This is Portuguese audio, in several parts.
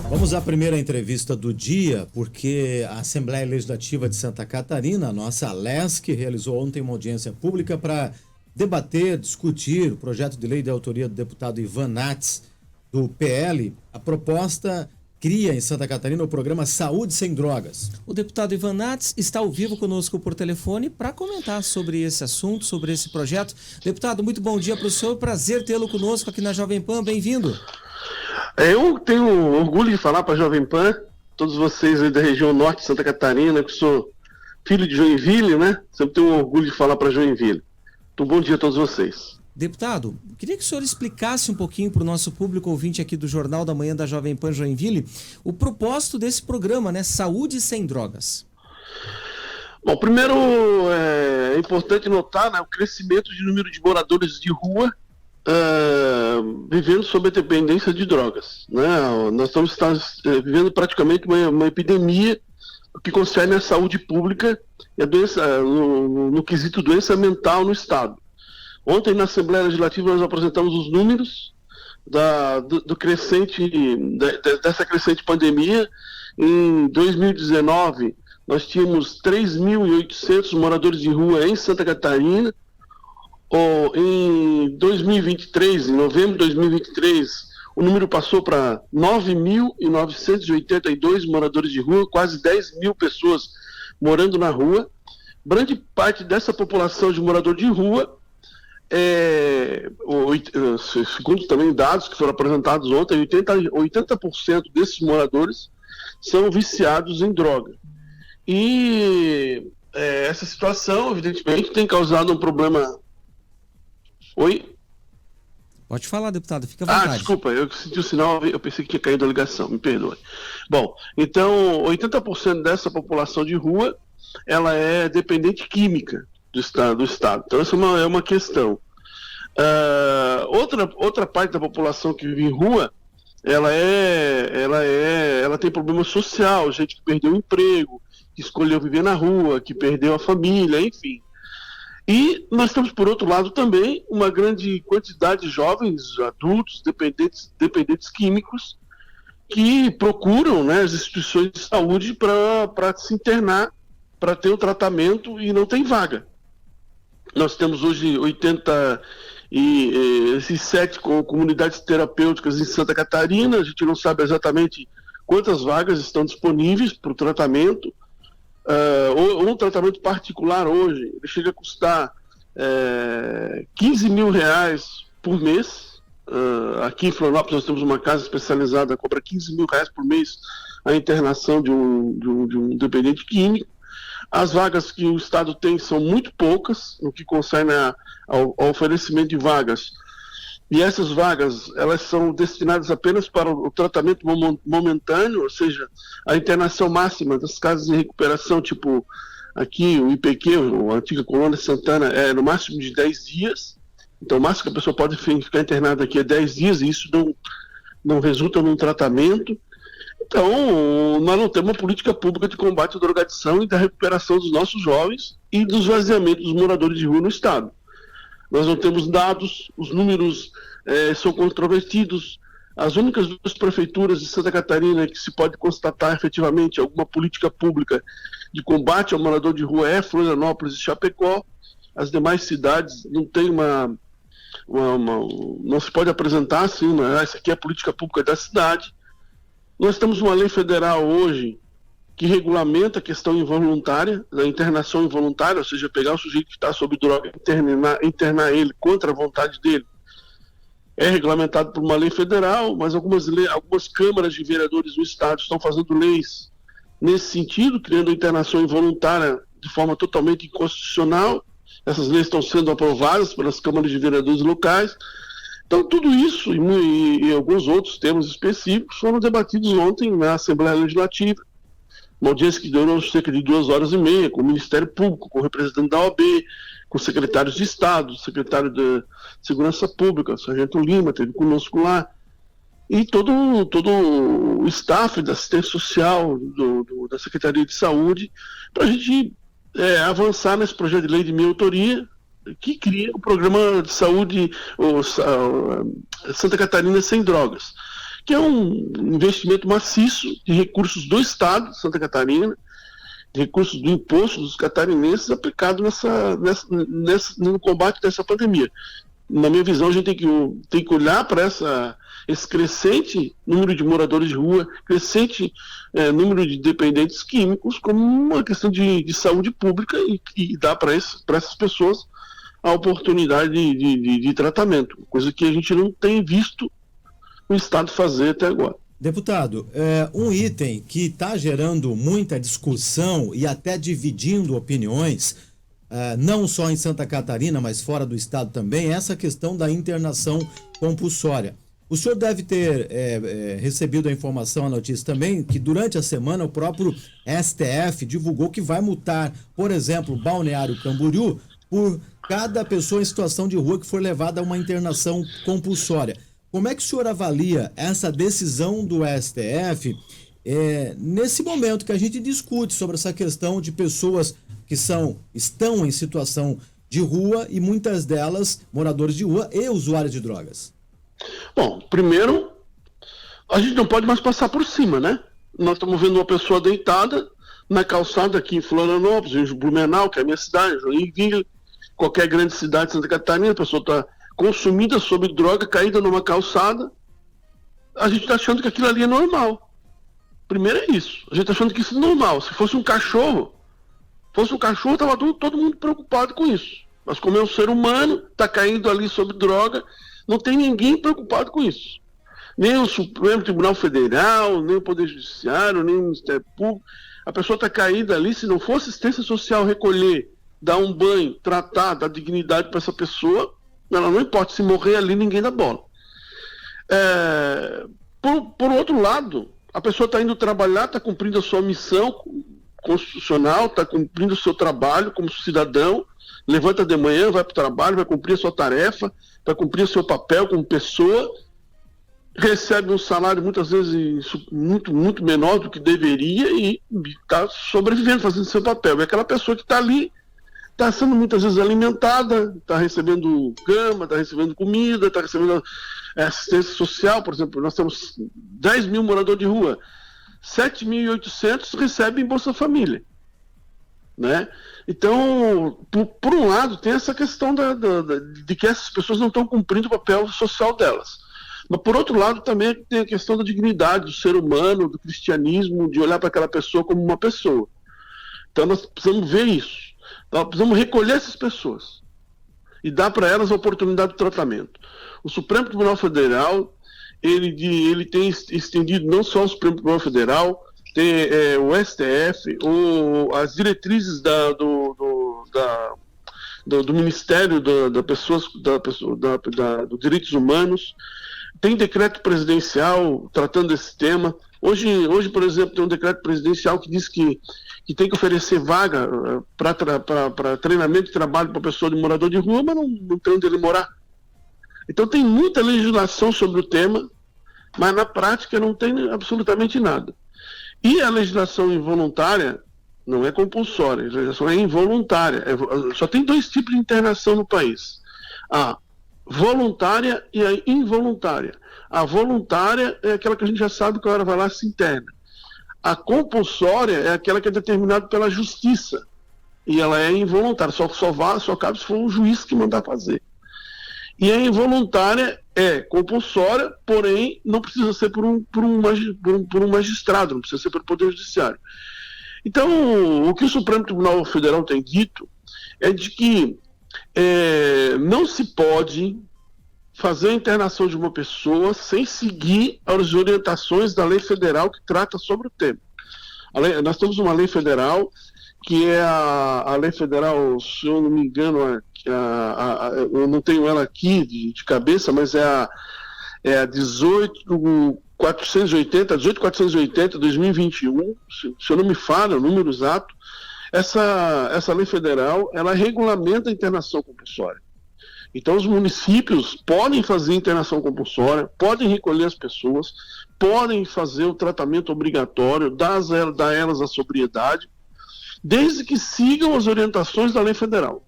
Vamos à primeira entrevista do dia, porque a Assembleia Legislativa de Santa Catarina, a nossa ALESC, realizou ontem uma audiência pública para debater, discutir o projeto de lei de autoria do deputado Ivan Nats, do PL. A proposta cria em Santa Catarina o programa Saúde Sem Drogas. O deputado Ivan Nats está ao vivo conosco por telefone para comentar sobre esse assunto, sobre esse projeto. Deputado, muito bom dia para o senhor, prazer tê-lo conosco aqui na Jovem Pan, bem-vindo. Eu tenho orgulho de falar para a Jovem Pan, todos vocês aí da região norte de Santa Catarina, que sou filho de Joinville, né? Sempre tenho orgulho de falar para Joinville. Então, bom dia a todos vocês. Deputado, queria que o senhor explicasse um pouquinho para o nosso público ouvinte aqui do Jornal da Manhã da Jovem Pan Joinville o propósito desse programa, né? Saúde Sem Drogas. Bom, primeiro é importante notar, né, o crescimento de número de moradores de rua vivendo sob a dependência de drogas, né? Nós estamos vivendo praticamente uma epidemia que concerne a saúde pública e a doença, no quesito doença mental no Estado. Ontem, na Assembleia Legislativa, nós apresentamos os números dessa crescente pandemia. Em 2019, nós tínhamos 3.800 moradores de rua em Santa Catarina. Em 2023, em novembro de 2023, o número passou para 9.982 moradores de rua, quase 10 mil pessoas morando na rua. Grande parte dessa população de morador de rua, segundo também dados que foram apresentados ontem, 80% desses moradores são viciados em droga. E essa situação, evidentemente, tem causado um problema... Oi? Pode falar, deputado, fica à vontade. Desculpa, eu senti o sinal, eu pensei que tinha caído a ligação, me perdoe. Bom, então, 80% dessa população de rua, ela é dependente química do Estado. Então, essa é uma questão. Outra parte da população que vive em rua, ela tem problema social, gente que perdeu o emprego, que escolheu viver na rua, que perdeu a família, enfim. E nós temos, por outro lado, também uma grande quantidade de jovens, adultos, dependentes químicos, que procuram, né, as instituições de saúde para se internar, para ter o tratamento e não tem vaga. Nós temos hoje 87 comunidades terapêuticas em Santa Catarina, a gente não sabe exatamente quantas vagas estão disponíveis para o tratamento. Um tratamento particular hoje, ele chega a custar 15 mil reais por mês. Aqui em Florianópolis nós temos uma casa especializada que cobra 15 mil reais por mês a internação de um dependente químico. As vagas que o Estado tem são muito poucas no que concerne ao oferecimento de vagas. E essas vagas, elas são destinadas apenas para o tratamento momentâneo, ou seja, a internação máxima das casas de recuperação, tipo aqui o IPQ, a antiga Colônia Santana, é no máximo de 10 dias. Então, o máximo que a pessoa pode ficar internada aqui é 10 dias, e isso não resulta num tratamento. Então, nós não temos uma política pública de combate à drogadição e da recuperação dos nossos jovens e do esvaziamento dos moradores de rua no Estado. Nós não temos dados, os números são controvertidos. As únicas duas prefeituras de Santa Catarina que se pode constatar efetivamente alguma política pública de combate ao morador de rua é Florianópolis e Chapecó. As demais cidades não tem não se pode apresentar assim, essa aqui é a política pública da cidade. Nós temos uma lei federal hoje que regulamenta a questão involuntária, da internação involuntária, ou seja, pegar o sujeito que está sob droga e internar ele contra a vontade dele. É regulamentado por uma lei federal, mas algumas câmaras de vereadores do Estado estão fazendo leis nesse sentido, criando a internação involuntária de forma totalmente inconstitucional. Essas leis estão sendo aprovadas pelas câmaras de vereadores locais. Então, tudo isso e alguns outros temas específicos foram debatidos ontem na Assembleia Legislativa. Uma audiência que durou cerca de 2h30, com o Ministério Público, com o representante da OAB, com secretários de Estado, secretário de Segurança Pública, o Sargento Lima, esteve conosco lá, e todo o staff da assistência social, da Secretaria de Saúde, para a gente avançar nesse projeto de lei de minha autoria, que cria o programa de saúde Santa Catarina Sem Drogas, que é um investimento maciço de recursos do Estado de Santa Catarina, de recursos do imposto dos catarinenses aplicado no combate dessa pandemia. Na minha visão, a gente tem que olhar para esse crescente número de moradores de rua, crescente número de dependentes químicos como uma questão de saúde pública e dar para essas pessoas a oportunidade de tratamento, coisa que a gente não tem visto o Estado fazer até agora. Deputado, um item que está gerando muita discussão e até dividindo opiniões, não só em Santa Catarina, mas fora do estado também, é essa questão da internação compulsória. O senhor deve ter recebido a informação, a notícia também, que durante a semana o próprio STF divulgou que vai multar, por exemplo, Balneário Camboriú, por cada pessoa em situação de rua que for levada a uma internação compulsória. Como é que o senhor avalia essa decisão do STF nesse momento que a gente discute sobre essa questão de pessoas que estão em situação de rua e muitas delas moradores de rua e usuários de drogas? Bom, primeiro, a gente não pode mais passar por cima, né? Nós estamos vendo uma pessoa deitada na calçada aqui em Florianópolis, em Blumenau, que é a minha cidade, Joinville, qualquer grande cidade de Santa Catarina, a pessoa está consumida sob droga, caída numa calçada, a gente está achando que aquilo ali é normal. Primeiro é isso, a gente está achando que isso é normal. Se fosse um cachorro, estava todo mundo preocupado com isso. Mas como é um ser humano, está caindo ali sob droga, não tem ninguém preocupado com isso. Nem o Supremo Tribunal Federal, nem o Poder Judiciário, nem o Ministério Público. A pessoa está caída ali, se não for assistência social recolher, dar um banho, tratar, dar dignidade para essa pessoa, ela não importa, se morrer ali, ninguém dá bola. Por outro lado, a pessoa está indo trabalhar, está cumprindo a sua missão constitucional, está cumprindo o seu trabalho como cidadão, levanta de manhã, vai para o trabalho, vai cumprir a sua tarefa, vai cumprir o seu papel como pessoa, recebe um salário muitas vezes muito, muito menor do que deveria e está sobrevivendo, fazendo seu papel. É aquela pessoa que está ali, está sendo muitas vezes alimentada, está recebendo cama, está recebendo comida, está recebendo assistência social. Por exemplo, nós temos 10 mil moradores de rua, 7.800 recebem Bolsa Família, né? Então, por um lado, tem essa questão de que essas pessoas não estão cumprindo o papel social delas. Mas, por outro lado, também tem a questão da dignidade do ser humano, do cristianismo, de olhar para aquela pessoa como uma pessoa. Então, nós precisamos ver isso. Nós precisamos recolher essas pessoas e dar para elas a oportunidade de tratamento. O Supremo Tribunal Federal, ele tem estendido não só o Supremo Tribunal Federal, tem o STF, as diretrizes do Ministério dos Direitos Humanos, tem decreto presidencial tratando desse tema. Hoje, por exemplo, tem um decreto presidencial que diz que tem que oferecer vaga para treinamento de trabalho para pessoa de morador de rua, mas não tem onde ele morar. Então tem muita legislação sobre o tema, mas na prática não tem absolutamente nada. E a legislação involuntária não é compulsória, a legislação é involuntária. Só tem 2 tipos de internação no país: a voluntária e a involuntária. A voluntária é aquela que a gente já sabe que a hora vai lá e se interna. A compulsória é aquela que é determinada pela justiça, e ela é involuntária, só cabe se for um juiz que mandar fazer. E a involuntária é compulsória, porém não precisa ser por um magistrado, não precisa ser pelo Poder Judiciário. Então, o que o Supremo Tribunal Federal tem dito é de que não se pode fazer a internação de uma pessoa sem seguir as orientações da lei federal que trata sobre o tema. Nós temos uma lei federal, que é a lei federal, se eu não me engano, eu não tenho ela aqui de cabeça, mas é a 18.480, 2021, se eu não me falha o número exato. Essa lei federal, ela regulamenta a internação compulsória. Então os municípios podem fazer internação compulsória, podem recolher as pessoas, podem fazer o tratamento obrigatório, dar a elas a sobriedade, desde que sigam as orientações da lei federal.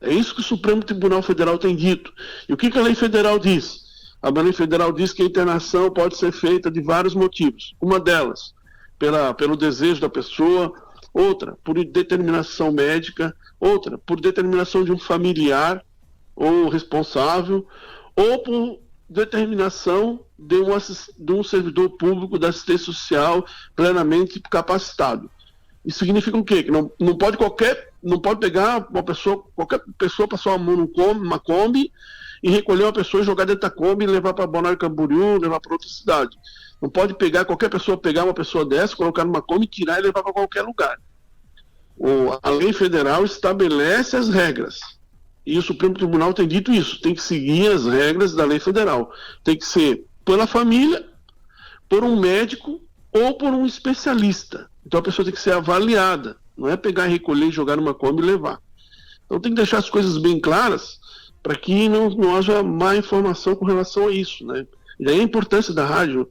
É isso que o Supremo Tribunal Federal tem dito. E o que a lei federal diz? A lei federal diz que a internação pode ser feita de vários motivos. Uma delas, pelo desejo da pessoa, outra, por determinação médica, outra, por determinação de um familiar ou responsável, ou por determinação de um servidor público da assistência social plenamente capacitado. Isso significa o quê? Que não pode pegar qualquer pessoa, passar a mão numa Kombi e recolher uma pessoa e jogar dentro da Kombi e levar para Balneário Camboriú, levar para outra cidade. Não pode qualquer pessoa pegar uma pessoa dessa, colocar numa Kombi, tirar e levar para qualquer lugar. A lei federal estabelece as regras. E o Supremo Tribunal tem dito isso, tem que seguir as regras da lei federal. Tem que ser pela família, por um médico ou por um especialista. Então a pessoa tem que ser avaliada, não é pegar, recolher, jogar numa Kombi e levar. Então tem que deixar as coisas bem claras para que não haja má informação com relação a isso, né? E daí a importância da rádio,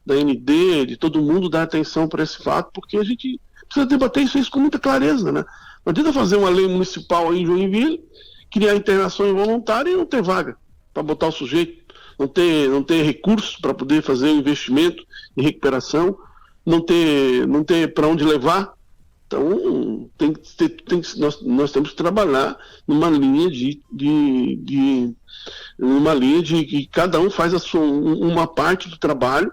da ND, de todo mundo dar atenção para esse fato, porque a gente precisa debater isso com muita clareza, né? Não adianta fazer uma lei municipal aí em Joinville, criar internação involuntária e não ter vaga para botar o sujeito, não ter recursos para poder fazer o investimento em recuperação, não ter para onde levar. Então, nós temos que trabalhar numa linha de que cada um faz uma parte do trabalho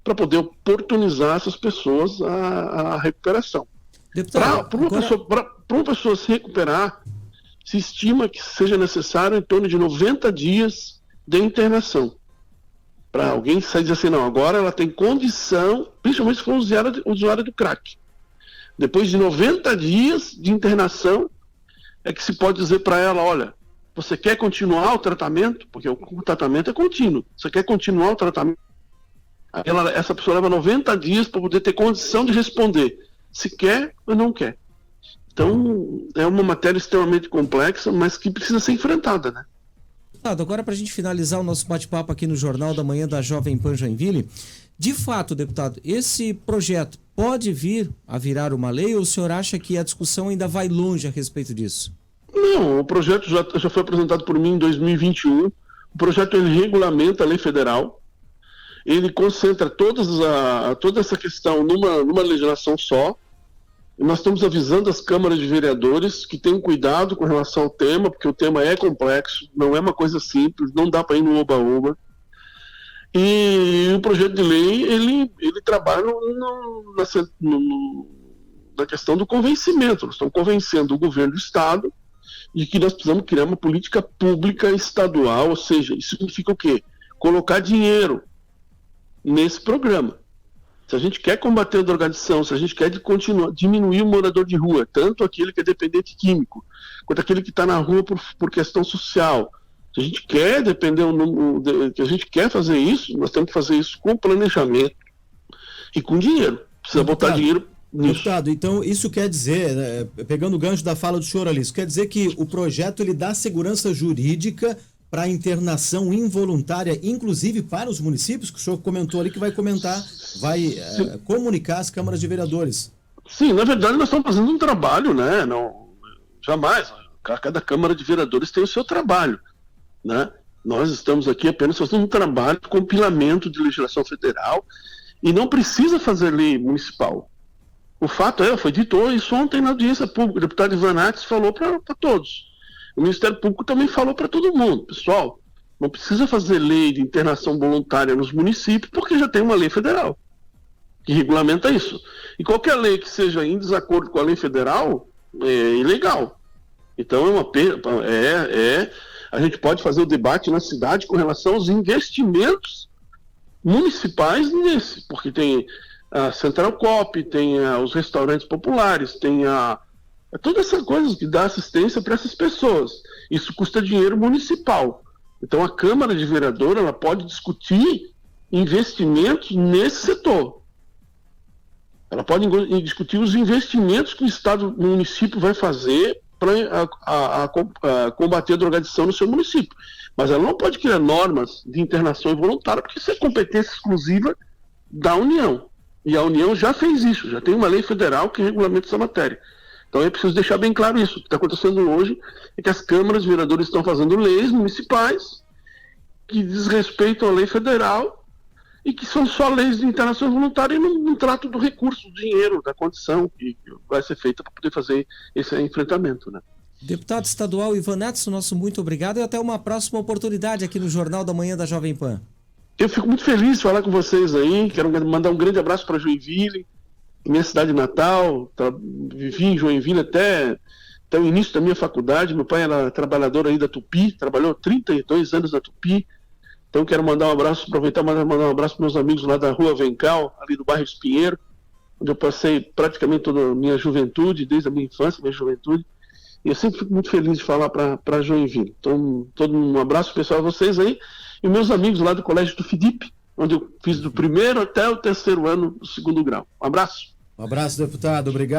para poder oportunizar essas pessoas a recuperação. Para uma pessoa se recuperar, se estima que seja necessário em torno de 90 dias de internação. Para alguém sair e dizer assim, não, agora ela tem condição, principalmente se for usuário do crack. Depois de 90 dias de internação, é que se pode dizer para ela, olha, você quer continuar o tratamento? Porque o tratamento é contínuo. Você quer continuar o tratamento? Essa pessoa leva 90 dias para poder ter condição de responder se quer ou não quer. Então, é uma matéria extremamente complexa, mas que precisa ser enfrentada, né? Agora, para a gente finalizar o nosso bate-papo aqui no Jornal da Manhã da Jovem Pan Joinville, de fato, deputado, esse projeto pode vir a virar uma lei ou o senhor acha que a discussão ainda vai longe a respeito disso? Não, o projeto já foi apresentado por mim em 2021. O projeto ele regulamenta a lei federal, ele concentra toda essa questão numa legislação só. Nós estamos avisando as câmaras de vereadores que tenham cuidado com relação ao tema, porque o tema é complexo, não é uma coisa simples, não dá para ir no oba-oba. E o projeto de lei, ele trabalha na questão do convencimento. Nós estamos convencendo o governo do Estado de que nós precisamos criar uma política pública estadual, ou seja, isso significa o quê? Colocar dinheiro nesse programa. Se a gente quer combater a drogadição, se a gente quer diminuir o morador de rua, tanto aquele que é dependente químico, quanto aquele que está na rua por questão social, se a gente quer que a gente quer fazer isso, nós temos que fazer isso com planejamento e com dinheiro. Precisa botar dinheiro nisso. Deputado, então isso quer dizer, né, pegando o gancho da fala do senhor ali, isso quer dizer que o projeto ele dá segurança jurídica para a internação involuntária, inclusive para os municípios, que o senhor comentou ali que vai comunicar às câmaras de vereadores. Sim, na verdade nós estamos fazendo um trabalho, né? Jamais. Cada câmara de vereadores tem o seu trabalho, né? Nós estamos aqui apenas fazendo um trabalho de compilamento de legislação federal e não precisa fazer lei municipal. O fato foi dito isso ontem na audiência pública, o deputado Ivan Ates falou para todos. O Ministério Público também falou para todo mundo, pessoal, não precisa fazer lei de internação voluntária nos municípios, porque já tem uma lei federal que regulamenta isso. E qualquer lei que seja em desacordo com a lei federal é ilegal. Então a gente pode fazer o debate na cidade com relação aos investimentos municipais nesse, porque tem a Central Coop, tem os restaurantes populares, tem toda essa coisa que dá assistência para essas pessoas. Isso custa dinheiro municipal. Então a Câmara de Vereador ela pode discutir investimentos nesse setor. Ela pode discutir os investimentos que o município vai fazer para combater a drogadição no seu município. Mas ela não pode criar normas de internação involuntária, porque isso é competência exclusiva da União. E a União já fez isso, já tem uma lei federal que regulamenta essa matéria. Então é preciso deixar bem claro isso. O que está acontecendo hoje é que as câmaras de vereadores estão fazendo leis municipais que desrespeitam a lei federal e que são só leis de internação voluntária e não tratam do recurso, do dinheiro, da condição que vai ser feita para poder fazer esse enfrentamento, né? Deputado estadual Ivan Edson, nosso muito obrigado e até uma próxima oportunidade aqui no Jornal da Manhã da Jovem Pan. Eu fico muito feliz de falar com vocês aí, quero mandar um grande abraço para Joinville, minha cidade natal, vivi em Joinville até o início da minha faculdade. Meu pai era trabalhador aí da Tupi, trabalhou 32 anos na Tupi, então quero mandar um abraço, aproveitar para mandar um abraço para meus amigos lá da Rua Vencal, ali do bairro Espinheiro, onde eu passei praticamente toda a minha juventude, desde a minha infância, minha juventude, e eu sempre fico muito feliz de falar para Joinville. Então, todo um abraço pessoal a vocês aí, e meus amigos lá do Colégio do FIDIP, onde eu fiz do primeiro até o terceiro ano do segundo grau. Um abraço. Um abraço, deputado. Obrigado.